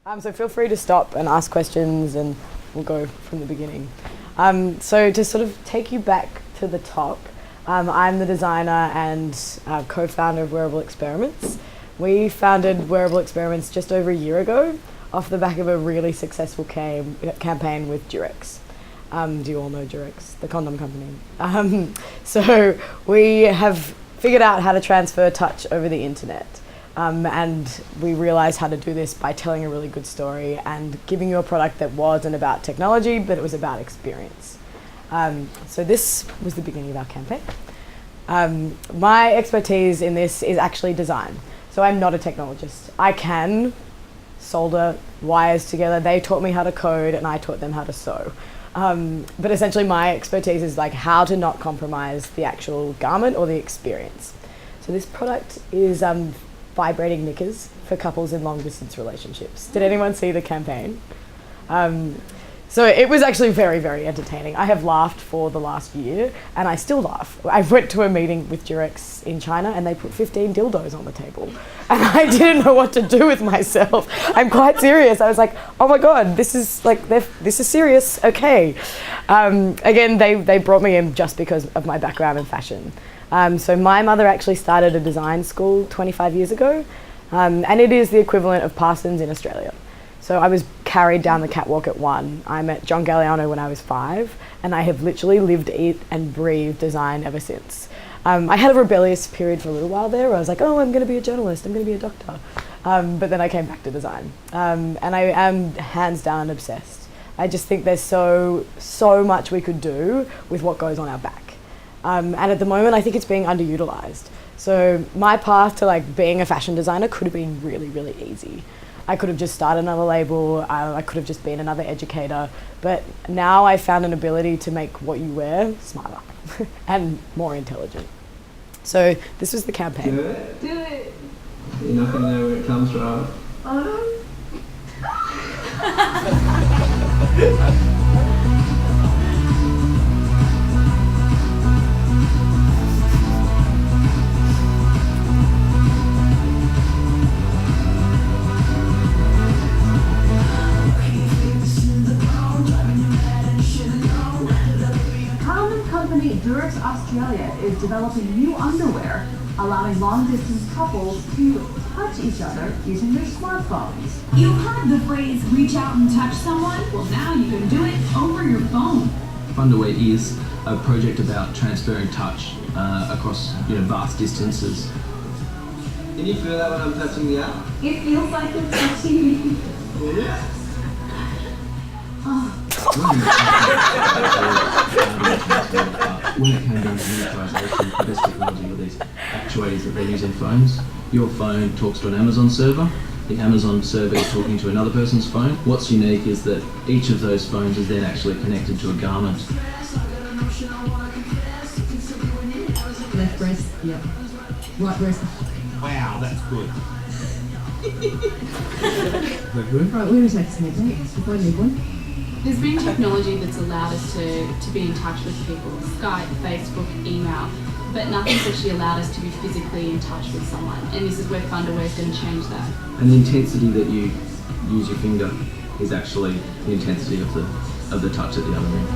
So feel free to stop and ask questions and we'll go from the beginning. So to sort of take you back to the top, I'm the designer and co-founder of Wearable Experiments. We founded Wearable Experiments just over a year ago off the back of a really successful campaign with Durex. Do you all know Durex, the condom company? So we have figured out how to transfer touch over the internet. And we realized how to do this by telling a really good story and giving you a product that wasn't about technology, but it was about experience. So this was the beginning of our campaign. My expertise in this is actually design. So I'm not a technologist. I can solder wires together. They taught me how to code and I taught them how to sew. But essentially my expertise is like how to not compromise the actual garment or the experience. So this product is vibrating knickers for couples in long distance relationships. Did anyone see the campaign? So it was actually very, very entertaining. I have laughed for the last year and I still laugh. I went to a meeting with Durex in China and they put 15 dildos on the table and I didn't know what to do with myself. I'm quite serious. I was like, oh my God, this is serious, okay. Again, they brought me in just because of my background in fashion. So my mother actually started a design school 25 years ago, and it is the equivalent of Parsons in Australia. So I was carried down the catwalk at 1. I met John Galliano when I was 5, and I have literally lived, eat, and breathe design ever since. I had a rebellious period for a little while there where I was like, oh, I'm going to be a journalist, I'm going to be a doctor. But then I came back to design, and I am hands down obsessed. I just think there's so much we could do with what goes on our back. And at the moment, I think it's being underutilized. So my path to being a fashion designer could have been really, really easy. I could have just started another label. I could have just been another educator. But now I've found an ability to make what you wear smarter and more intelligent. So this was the campaign. Do it. Do it. You're not going to know where it comes from. Durex Australia is developing new underwear, allowing long-distance couples to touch each other using their smartphones. You've heard the phrase, reach out and touch someone? Well, now you can do it over your phone. Underwear is a project about transferring touch across vast distances. Can you feel that when I'm touching the app? It feels like it's touching me. Yeah. When it came down to miniaturization, the best technology were these actuators that they use in phones. Your phone talks to an Amazon server. The Amazon server is talking to another person's phone. What's unique is that each of those phones is then actually connected to a garment. Left breast, yep. Right breast. Wow, that's good. Is that good? Right, we're going to take a sneak peek if I need one. There's been technology that's allowed us to be in touch with people, Skype, Facebook, email, but nothing's actually allowed us to be physically in touch with someone, and this is where Funderwear is going to change that. And the intensity that you use your finger is actually the intensity of the touch at the other end.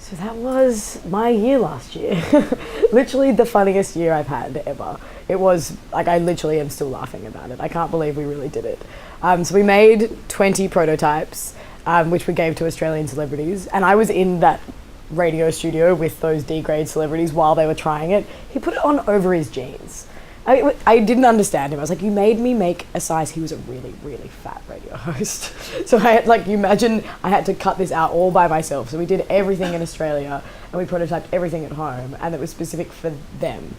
So that was my year last year. Literally the funniest year I've had ever. It was I literally am still laughing about it. I can't believe we really did it. So we made 20 prototypes, which we gave to Australian celebrities. And I was in that radio studio with those D-grade celebrities while they were trying it. He put it on over his jeans. I didn't understand him. I was like, you made me make a size. He was a really, really fat radio host. So I had, you imagine I had to cut this out all by myself. So we did everything in Australia and we prototyped everything at home and it was specific for them.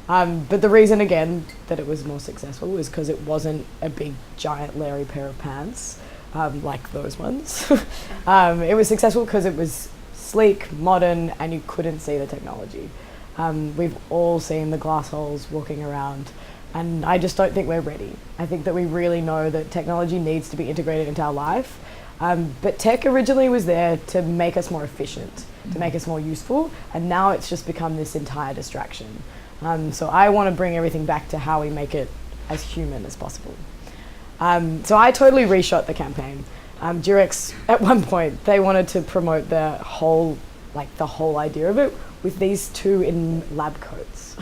But the reason, again, that it was more successful was because it wasn't a big, giant, Larry pair of pants like those ones. It was successful because it was sleek, modern, and you couldn't see the technology. We've all seen the glass holes walking around And I just don't think we're ready. I think that we really know that technology needs to be integrated into our life. But tech originally was there to make us more efficient, to make us more useful, and now it's just become this entire distraction. So I want to bring everything back to how we make it as human as possible. So I totally reshot the campaign. Durex, at one point, they wanted to promote the whole idea of it with these two in lab coats.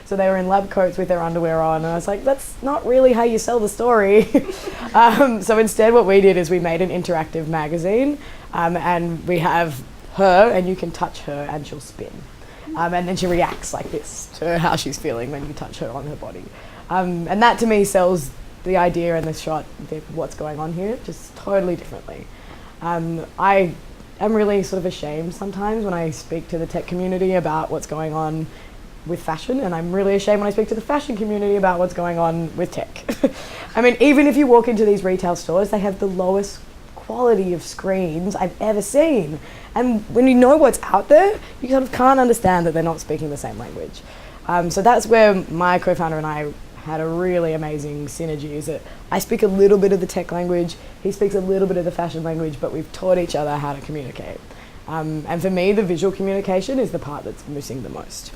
So they were in lab coats with their underwear on, and I was like, that's not really how you sell the story. So instead what we did is we made an interactive magazine, and we have her, and you can touch her and she'll spin. And then she reacts like this to how she's feeling when you touch her on her body. And that to me sells the idea and the shot, what's going on here, just totally differently. I am really sort of ashamed sometimes when I speak to the tech community about what's going on with fashion, and I'm really ashamed when I speak to the fashion community about what's going on with tech. I mean, even if you walk into these retail stores, they have the lowest quality of screens I've ever seen. And when you know what's out there, you kind of can't understand that they're not speaking the same language. So that's where my co-founder and I had a really amazing synergy, is that I speak a little bit of the tech language, he speaks a little bit of the fashion language, but we've taught each other how to communicate. And for me, the visual communication is the part that's missing the most.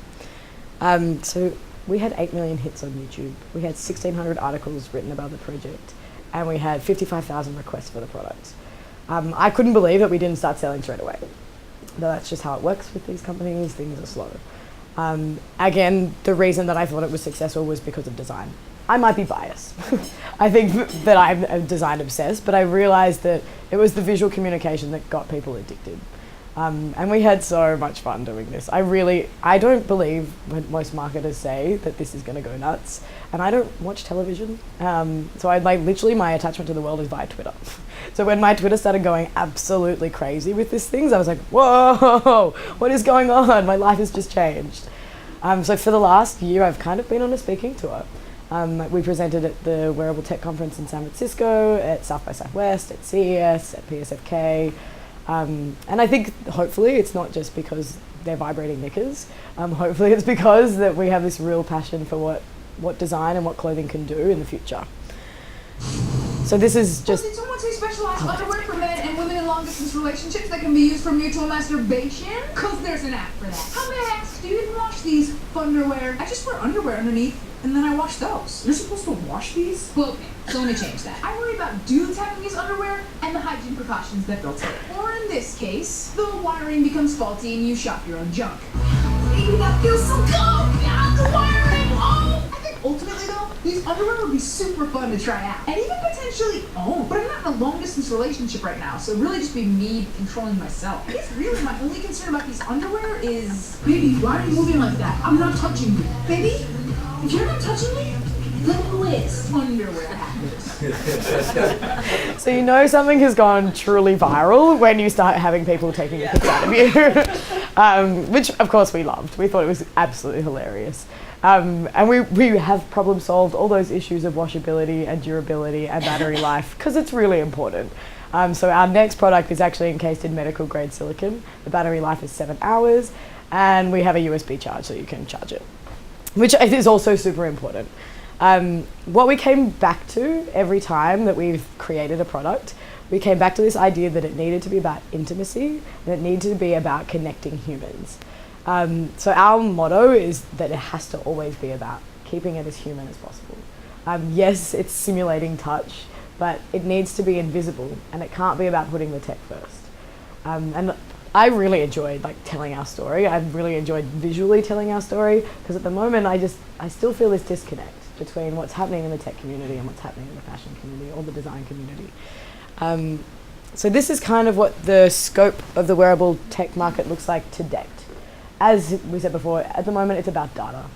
So we had 8 million hits on YouTube. We had 1,600 articles written about the project, and we had 55,000 requests for the product. I couldn't believe that we didn't start selling straight away. Though that's just how it works with these companies, things are slow. Again, the reason that I thought it was successful was because of design. I might be biased. I think that I'm design obsessed, but I realized that it was the visual communication that got people addicted. And we had so much fun doing this. I don't believe when most marketers say that this is going to go nuts. And I don't watch television. So literally my attachment to the world is via Twitter. So when my Twitter started going absolutely crazy with these things, I was like, whoa, what is going on? My life has just changed. So for the last year, I've kind of been on a speaking tour. We presented at the Wearable Tech Conference in San Francisco, at South by Southwest, at CES, at PSFK. And I think hopefully it's not just because they're vibrating knickers. Hopefully it's because that we have this real passion for what design and what clothing can do in the future. So this is just... Did someone say specialized underwear for men and women in long-distance relationships that can be used for mutual masturbation? Because there's an app for that. How may I ask, do you even wash these underwear? I just wear underwear underneath, and then I wash those. You're supposed to wash these? Well, okay, so let me change that. I worry about dudes having these underwear and the hygiene precautions that they'll take. Or in this case, the wiring becomes faulty and you shop your own junk. Baby, that feels so good! Ah, the wiring! Oh! I think ultimately though, these underwear would be super fun to try out. And even potentially own. But I'm not in a long distance relationship right now, so it'd really just be me controlling myself. I guess really my only concern about these underwear is... Baby, why are you moving like that? I'm not touching you. Baby? If you're not touching me, then who is? Underwear hackers. So you know something has gone truly viral when you start having people taking a piss out of you. Which of course we loved. We thought it was absolutely hilarious. And we have problem solved all those issues of washability and durability and battery life, because it's really important. So our next product is actually encased in medical grade silicone. The battery life is 7 hours, and we have a USB charge so you can charge it, which is also super important. What we came back to every time that we've created a product, we came back to this idea that it needed to be about intimacy, and it needed to be about connecting humans. So our motto is that it has to always be about keeping it as human as possible. Yes, it's simulating touch, but it needs to be invisible, and it can't be about putting the tech first. And I really enjoyed telling our story. I really enjoyed visually telling our story, because at the moment I still feel this disconnect between what's happening in the tech community and what's happening in the fashion community or the design community. So this is kind of what the scope of the wearable tech market looks like to date. As we said before, at the moment it's about data.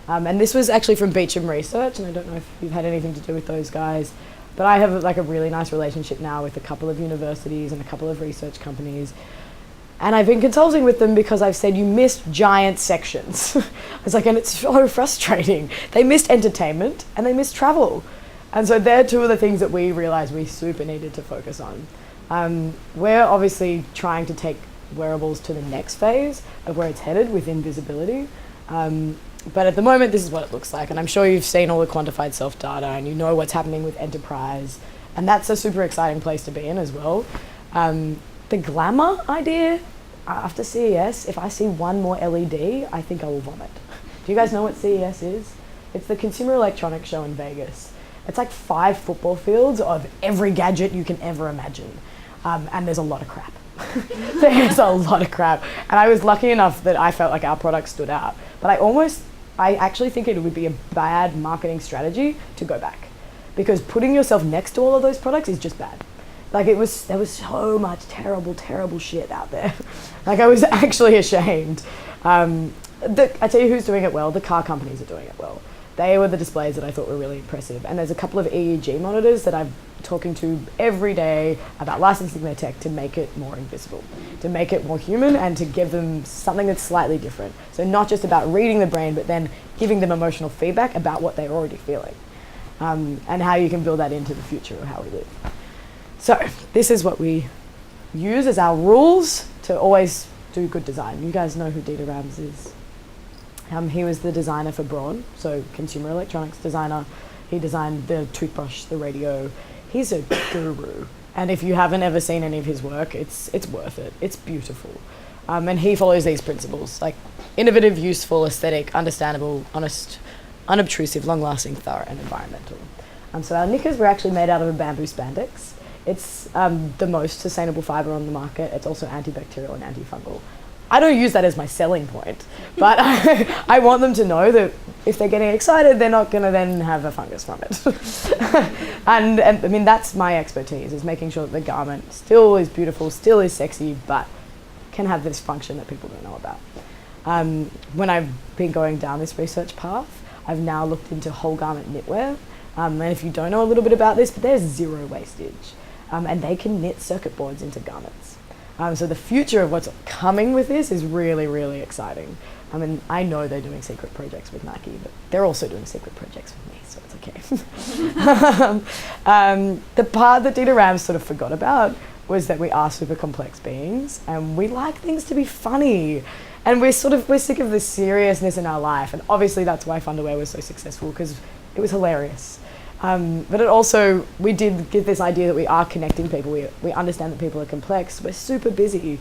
And this was actually from Beecham Research, and I don't know if you've had anything to do with those guys, but I have a really nice relationship now with a couple of universities and a couple of research companies. And I've been consulting with them because I've said, you missed giant sections. And it's so frustrating. They missed entertainment and they missed travel. And so they're two of the things that we realized we super needed to focus on. We're obviously trying to take wearables to the next phase of where it's headed with invisibility. But at the moment, this is what it looks like. And I'm sure you've seen all the quantified self data and you know what's happening with enterprise. And that's a super exciting place to be in as well. The glamour idea, after CES, if I see one more LED, I think I will vomit. Do you guys know what CES is? It's the Consumer Electronics Show in Vegas. It's like 5 football fields of every gadget you can ever imagine. And there's a lot of crap. There's a lot of crap. And I was lucky enough that I felt like our product stood out. But I actually think it would be a bad marketing strategy to go back. Because putting yourself next to all of those products is just bad. Like there was so much terrible shit out there. Like I was actually ashamed. I tell you who's doing it well, the car companies are doing it well. They were the displays that I thought were really impressive. And there's a couple of EEG monitors that I'm talking to every day about licensing their tech to make it more invisible, to make it more human and to give them something that's slightly different. So not just about reading the brain, but then giving them emotional feedback about what they're already feeling and how you can build that into the future of how we live. So this is what we use as our rules to always do good design. You guys know who Dieter Rams is. He was the designer for Braun, so consumer electronics designer. He designed the toothbrush, the radio. He's a guru. And if you haven't ever seen any of his work, it's worth it. It's beautiful. And he follows these principles, like innovative, useful, aesthetic, understandable, honest, unobtrusive, long-lasting, thorough, and environmental. So our knickers were actually made out of a bamboo spandex. It's the most sustainable fibre on the market. It's also antibacterial and antifungal. I don't use that as my selling point, but I want them to know that if they're getting excited, they're not going to then have a fungus from it. and I mean, that's my expertise, is making sure that the garment still is beautiful, still is sexy, but can have this function that people don't know about. When I've been going down this research path, I've now looked into whole garment knitwear. And if you don't know a little bit about this, but there's zero wastage. And they can knit circuit boards into garments. So the future of what's coming with this is really, really exciting. I mean, I know they're doing secret projects with Nike, but they're also doing secret projects with me, so it's okay. The part that Dieter Rams sort of forgot about was that we are super complex beings, and we like things to be funny. And we're sick of the seriousness in our life, and obviously that's why Funderwear was so successful, because it was hilarious. But it also, we did get this idea that we are connecting people. We understand that people are complex. We're super busy.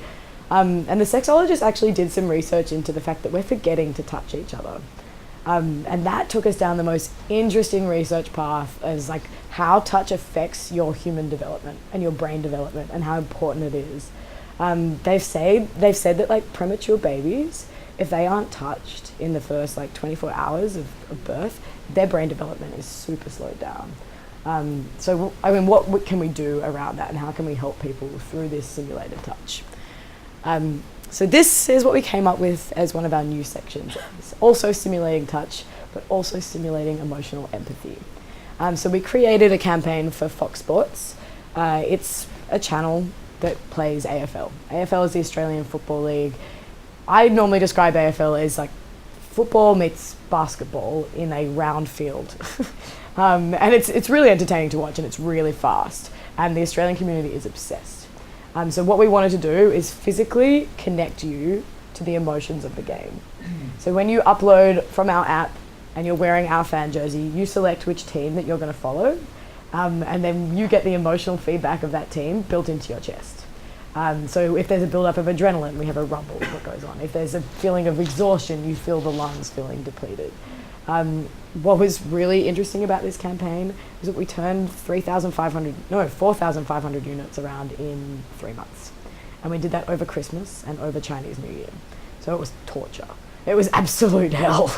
And the sexologists actually did some research into the fact that we're forgetting to touch each other. And that took us down the most interesting research path as like how touch affects your human development and your brain development and how important it is. They've said that like premature babies, if they aren't touched in the first like 24 hours of birth, their brain development is super slowed down. So, I mean, what can we do around that, and how can we help people through this simulated touch? So this is what we came up with as one of our new sections. It's also simulating touch, but also simulating emotional empathy. So we created a campaign for Fox Sports. It's a channel that plays AFL. AFL is the Australian Football League. I normally describe AFL as like football meets basketball in a round field. And it's really entertaining to watch, and it's really fast. And the Australian community is obsessed. So what we wanted to do is physically connect you to the emotions of the game. So when you upload from our app and you're wearing our fan jersey, you select which team that you're going to follow. And then you get the emotional feedback of that team built into your chest. So if there's a build-up of adrenaline, we have a rumble that goes on. If there's a feeling of exhaustion, you feel the lungs feeling depleted. What was really interesting about this campaign is that we turned 4,500 units around in 3 months. And we did that over Christmas and over Chinese New Year. So it was torture. It was absolute hell.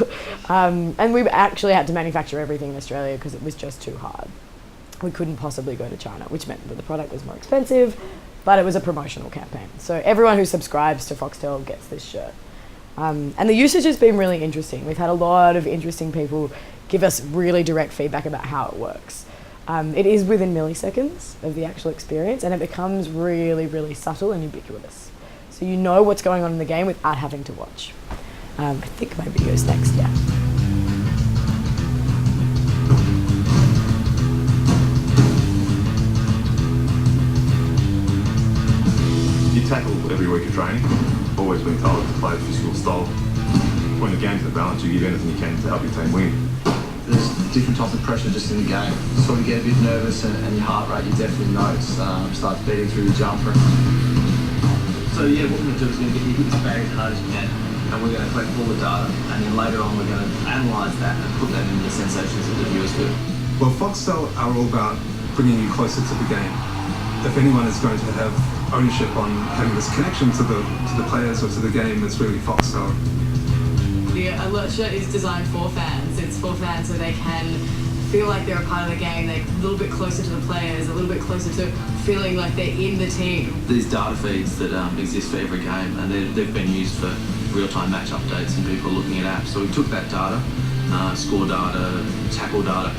And we actually had to manufacture everything in Australia because it was just too hard. We couldn't possibly go to China, which meant that the product was more expensive, but it was a promotional campaign. So everyone who subscribes to Foxtel gets this shirt. And the usage has been really interesting. We've had a lot of interesting people give us really direct feedback about how it works. It is within milliseconds of the actual experience, and it becomes really, really subtle and ubiquitous. So you know what's going on in the game without having to watch. I think my video's next, yeah. You tackle every week of training, always been told to play a physical style. point of game to the balance. You give anything you can to help your team win. There's different types of pressure just in the game. Sort of get a bit nervous and your heart rate, you definitely know it starts beating through the jumper. So yeah, what we're going to do is we're going to get you hit this bag as hard as you can, and we're going to collect all the data, and then later on we're going to analyse that and put that into the sensations that the viewers feel. Well, Foxtel are all about bringing you closer to the game. If anyone is going to have ownership on having this connection to the players or to the game, it's really Foxtel. The alert shirt is designed for fans. It's for fans so they can feel like they're a part of the game, they're a little bit closer to the players, a little bit closer to feeling like they're in the team. These data feeds that exist for every game, and they've been used for real-time match updates and people looking at apps. So we took that data, score data, tackle data,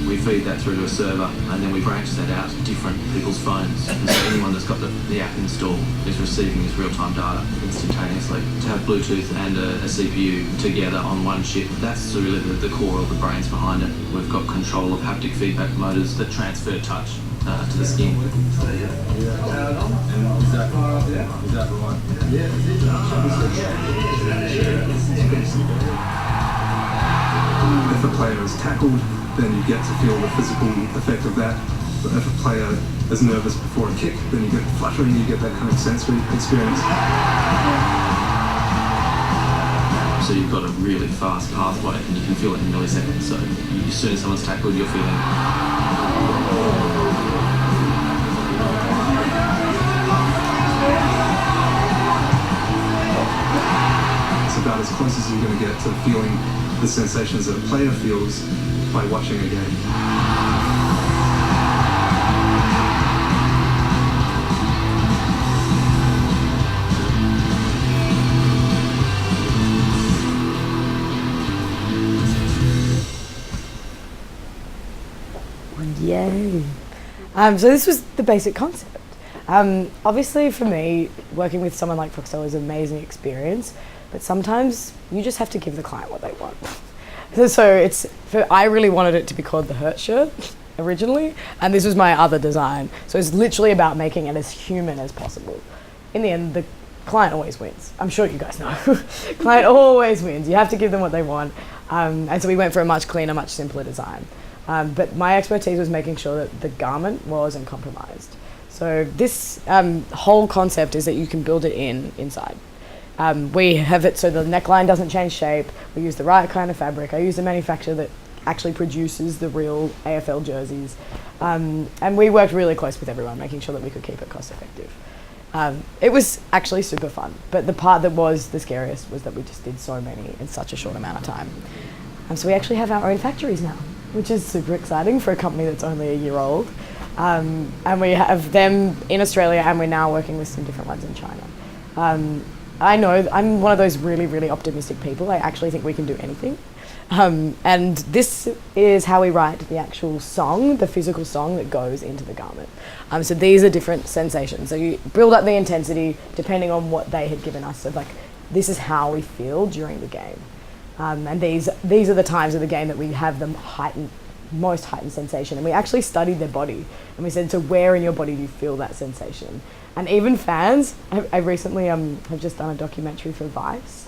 we feed that through to a server, and then we branch that out to different people's phones. And so anyone that's got the app installed is receiving this real-time data instantaneously. To have Bluetooth and a CPU together on one chip, that's really the core of the brains behind it. We've got control of haptic feedback motors that transfer touch to the skin. If a player is tackled, then you get to feel the physical effect of that. But if a player is nervous before a kick, then you get fluttering, you get that kind of sensory experience. So you've got a really fast pathway and you can feel it in milliseconds. So as soon as someone's tackled, you're feeling It's about as close as you're going to get to feeling the sensations that a player feels by watching a game. Yay. So this was the basic concept. Obviously for me, working with someone like Foxtel is an amazing experience, but sometimes you just have to give the client what they want. I really wanted it to be called the Hurt Shirt originally, and this was my other design. So it's literally about making it as human as possible. In the end, the client always wins. I'm sure you guys know. Client always wins. You have to give them what they want. And so we went for a much cleaner, much simpler design. But my expertise was making sure that the garment wasn't compromised. So this whole concept is that you can build it inside. We have it so the neckline doesn't change shape. We use the right kind of fabric. I use a manufacturer that actually produces the real AFL jerseys. And we worked really close with everyone, making sure that we could keep it cost effective. It was actually super fun, but the part that was the scariest was that we just did so many in such a short amount of time. So we actually have our own factories now, which is super exciting for a company that's only a year old. And we have them in Australia, and we're now working with some different ones in China. I know I'm one of those really, really optimistic people. I actually think we can do anything. And this is how we write the actual song, the physical song that goes into the garment. So these are different sensations. So you build up the intensity depending on what they had given us. So like, this is how we feel during the game. And these are the times of the game that we have the most heightened sensation. And we actually studied their body. And we said, so where in your body do you feel that sensation? And even fans, I recently have just done a documentary for Vice,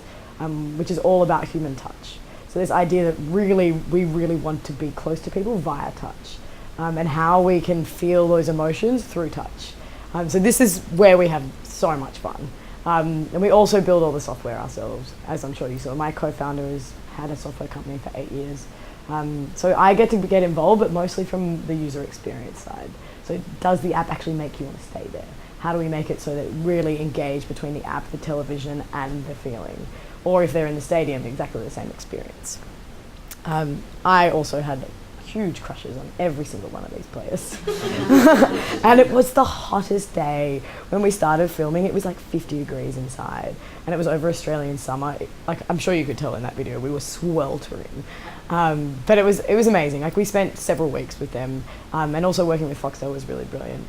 which is all about human touch. So this idea that we really want to be close to people via touch, and how we can feel those emotions through touch. So this is where we have so much fun. And we also build all the software ourselves, as I'm sure you saw. My co-founder has had a software company for 8 years. So I get to get involved, but mostly from the user experience side. So does the app actually make you want to stay there? How do we make it so that it really engage between the app, the television, and the feeling? Or if they're in the stadium, exactly the same experience. I also had huge crushes on every single one of these players. And it was the hottest day. When we started filming, it was like 50 degrees inside. And it was over Australian summer. Like, I'm sure you could tell in that video, we were sweltering. But it was amazing. Like, we spent several weeks with them. And also working with Foxtel was really brilliant.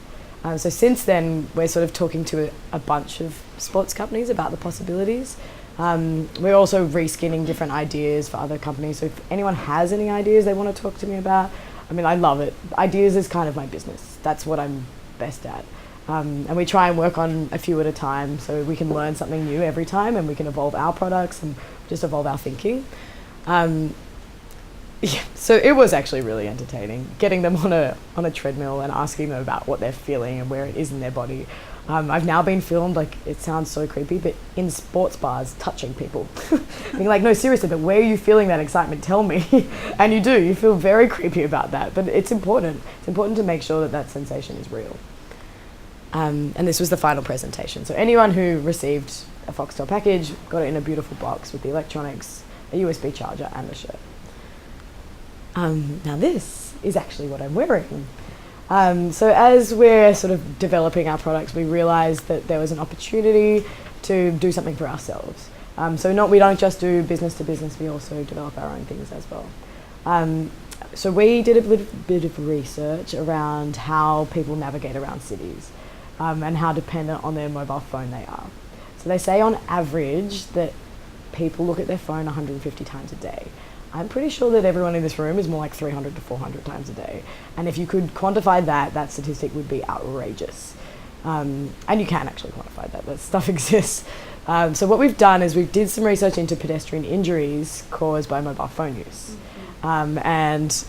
So since then, we're sort of talking to a bunch of sports companies about the possibilities. We're also reskinning different ideas for other companies. So if anyone has any ideas they want to talk to me about, I mean, I love it. Ideas is kind of my business. That's what I'm best at. And we try and work on a few at a time so we can learn something new every time and we can evolve our products and just evolve our thinking. Yeah, so it was actually really entertaining, getting them on a treadmill and asking them about what they're feeling and where it is in their body. I've now been filmed, like, it sounds so creepy, but in sports bars, touching people. Being like, no, seriously, but where are you feeling that excitement? Tell me. And you feel very creepy about that, but it's important. It's important to make sure that that sensation is real. And this was the final presentation. So anyone who received a Foxtel package got it in a beautiful box with the electronics, a USB charger, and the shirt. Now this is actually what I'm wearing. So as we're sort of developing our products, we realized that there was an opportunity to do something for ourselves. We don't just do business to business, we also develop our own things as well. So we did a bit of research around how people navigate around cities and how dependent on their mobile phone they are. So they say on average that people look at their phone 150 times a day. I'm pretty sure that everyone in this room is more like 300 to 400 times a day. And if you could quantify that statistic would be outrageous. And you can actually quantify that stuff exists. So what we've done is we did some research into pedestrian injuries caused by mobile phone use. And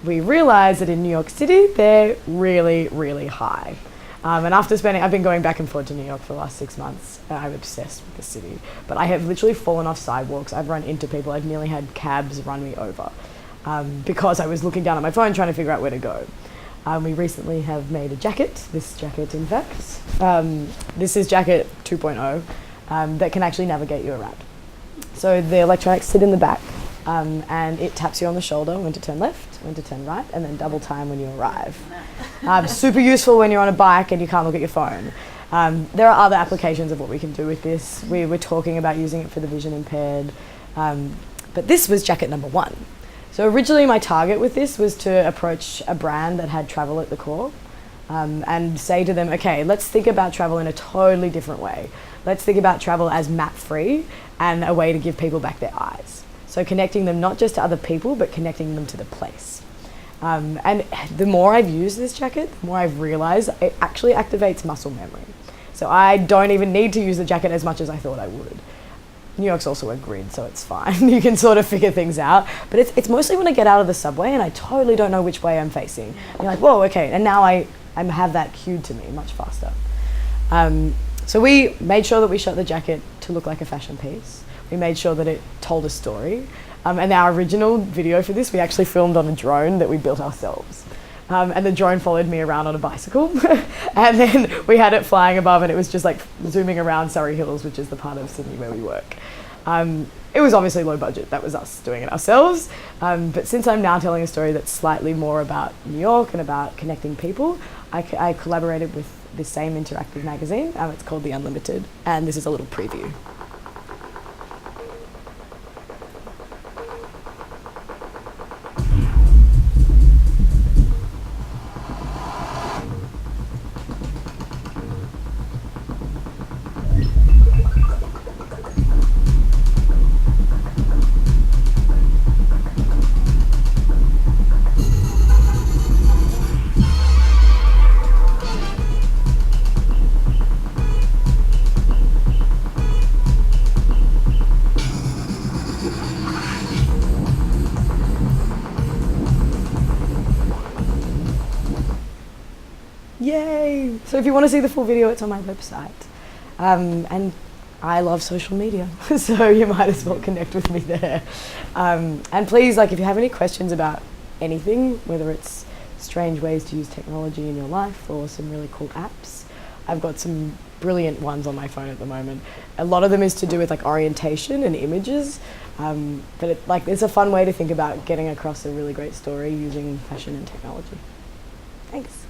we realized that in New York City, they're really, really high. And after I've been going back and forth to New York for the last 6 months. I'm obsessed with the city. But I have literally fallen off sidewalks. I've run into people. I've nearly had cabs run me over because I was looking down at my phone trying to figure out where to go. We recently have made a jacket, this jacket in fact. This is jacket 2.0 that can actually navigate you around. So the electronics sit in the back and it taps you on the shoulder when to turn left, when to turn right, and then double time when you arrive. Super useful when you're on a bike and you can't look at your phone. There are other applications of what we can do with this. We were talking about using it for the vision impaired, but this was jacket number 1. So originally my target with this was to approach a brand that had travel at the core and say to them, okay, let's think about travel in a totally different way. Let's think about travel as map-free and a way to give people back their eyes. So connecting them not just to other people, but connecting them to the place. And the more I've used this jacket, the more I've realized it actually activates muscle memory. So I don't even need to use the jacket as much as I thought I would. New York's also a grid, so it's fine. You can sort of figure things out. But it's mostly when I get out of the subway and I totally don't know which way I'm facing. And you're like, whoa, okay. And now I have that cued to me much faster. So we made sure that we shot the jacket to look like a fashion piece. We made sure that it told a story. And our original video for this, we actually filmed on a drone that we built ourselves. And the drone followed me around on a bicycle. And then we had it flying above and it was just like zooming around Surrey Hills, which is the part of Sydney where we work. It was obviously low budget. That was us doing it ourselves. But since I'm now telling a story that's slightly more about New York and about connecting people, I collaborated with the same interactive magazine. It's called The Unlimited. And this is a little preview. Yay! So if you want to see the full video, it's on my website. And I love social media, so you might as well connect with me there. And please, if you have any questions about anything, whether it's strange ways to use technology in your life or some really cool apps, I've got some brilliant ones on my phone at the moment. A lot of them is to do with orientation and images, but it's a fun way to think about getting across a really great story using fashion and technology. Thanks.